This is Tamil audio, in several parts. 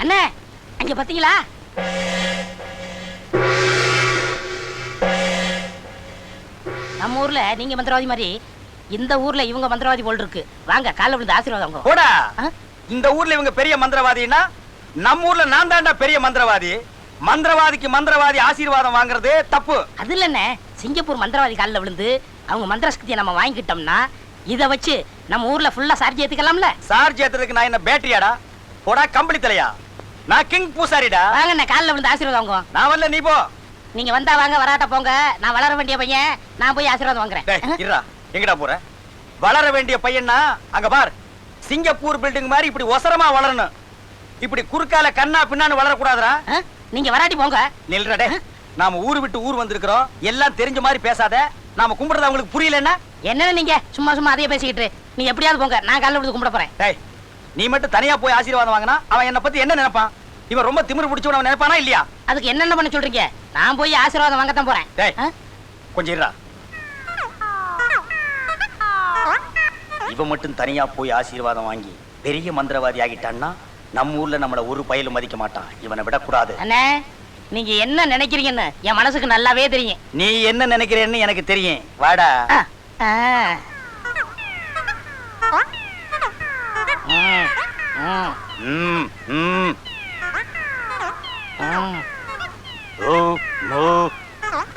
அண்ணே அங்க பாத்தீங்களா? நம்ம ஊர்ல நீங்க மந்திரவாதி மாதிரி இந்த ஊர்ல இவங்க மந்திரவாதி போல் இருக்கு. வாங்க காலைல விழுந்து ஆசீர்வாதம் போடா. இந்த ஊர்ல இவங்க பெரிய மந்திரவாதினா நம்ம ஊர்ல நான் தான்டா பெரிய மந்திரவாதி. மந்திரவாதிக்கு மந்திரவாதி ஆசீர்வாதம் வாங்குறது தப்பு. அது இல்லண்ணே, சிங்கப்பூர் மந்திரவாதி காலில் விழுந்து அவங்க மந்திர சக்தியை நம்ம வாங்கிக்கிட்டோம்னா இதை வச்சு நம்ம ஊர்ல ஃபுல்லா சார்ஜ் ஏத்துக்கலாம்ல. சார்ஜ் ஏத்துறதுக்கு நான் என்ன பேட்டரியாடா? போடா கம்பளி தலையா. நான் கிங் பூசாரிடா. வாங்கண்ணே காலில் விழுந்து ஆசீர்வாதம் வாங்குவோம். நான் வரல, நீ போ. நீங்க வந்தா வாங்க, வராட்ட போங்க. நான் வளர வேண்டிய பையன், நான் போய் ஆசீர்வாதம் வாங்குறேன். இருடா, எங்கடா போற? வளர வேண்டிய பையன்னா அங்க பார், சிங்கப்பூர் பில்டிங் மாதிரி இப்படி ஒசரமா வளரணும். இப்படி குறுக்கால கண்ணா பின்னான்னு வளரக்கூடாதுடா. நீங்க வராட்டி போங்க. நில்றடே. நாம ஊரு விட்டு ஊர் வந்திருக்கிறோம். எல்லாம் தெரிஞ்ச மாதிரி பேசாத. நாம கும்பிடுறது அவங்களுக்கு புரியலன்னா என்ன? நீங்க சும்மா சும்மா அதையே பேசிக்கிட்டு நீ எப்படியாவது போங்க. நான் காலைல விழுந்து கும்பிட போறேன். டேய், நீ மட்டும் தனியா போய் ஆசீர்வாதம் வாங்கினா அவன் என்ன பத்தி என்ன நினைப்பான்? இவன் ரொம்ப திமிரு பிடிச்சவன் அவன் நினைப்பானா இல்லையா? அதுக்கு என்னென்ன பண்ண சொல்றீங்க? நான் போய் ஆசீர்வாதம் வாங்கத்தான் போறேன். டேய், கொஞ்சம் இருடா. இவன் மட்டும் தனியா போய் ஆசீர்வாதம் வாங்கி பெரிய மந்திரவாதி ஆகிட்டான்னா நம்ம ஊர்ல நம்மள ஒரு பயலும் மதிக்க மாட்டான். இவனை விடக்கூடாது. அண்ணே, நீங்க என்ன நினைக்கிறீங்கன்னு என் மனசுக்கு நல்லாவே தெரியும். நீ என்ன நினைக்கிறேன்னு எனக்கு தெரியும். வாடா.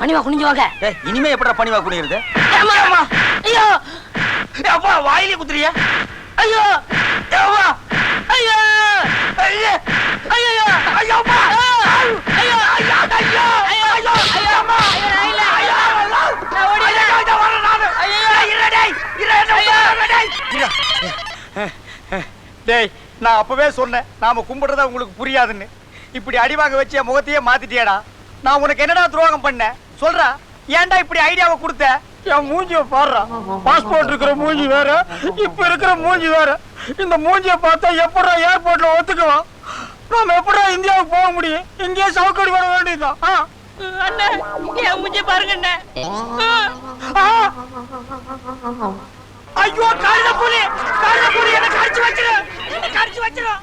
பணிவா குனிஞ்சு வாங்க. இனிமே எப்படா பணிவா குனியுறது? ஐயோ அப்பா, வாயிலே குத்துறியா? ஐயோ ஐயோ ஐயோ ஐயோ ஐயோ ஐயோ அப்பா ஐயோ ஐயோ ஐயோ ஐயோ ஐயோ அம்மா ஐயோ ஐயோ நான் ஓடிறேன். ஐயோ வர நான். ஐயோ டேய் டேய், நான் அப்பவே சொன்னேன் நாம கும்பிடுறத உங்களுக்கு புரியாதுன்னு. இப்படி அடி வாங்க வச்சு என் முகத்தையே மாத்திட்டியேடா. நான் உனக்கு என்னடா துரோகம் பண்ணேன் சொல்றா? ஏன்டா இப்படி ஐடியாவை கொடுத்த? என் மூஞ்சிய பாடுறா. பாஸ்போர்ட் இருக்கிற மூஞ்சி வேற, இப்ப இருக்கிற மூஞ்சி வேற. இந்த மூஞ்சிய பார்த்தா எப்படா ஏர்போர்ட்ல ஒத்துக்குவான்? நாம எப்படா இந்தியாவுக்கு போக முடியும்? இங்கேயே சவுக்கடி வர வேண்டியதுதான். அண்ணே, என் மூஞ்சி பாருங்க அண்ணே. ஐயோ, கழுத புலி என்ன கடிச்சு வச்சிரு.